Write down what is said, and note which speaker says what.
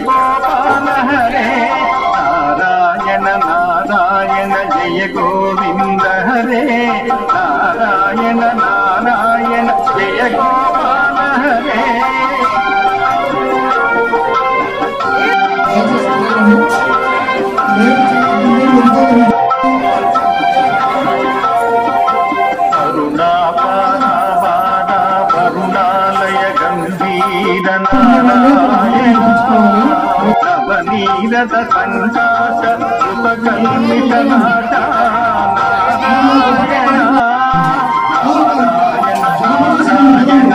Speaker 1: గోపాల హరే నారాయణ నారాయణ జయ గోవింద హరే నారాయణ నారాయణ జయ గోపాల హరే కరుణాలయ గంభీర నారాయణ నవనీరద సంకాశ ఉపకల్పిత నాట నారాయణ నారాయణ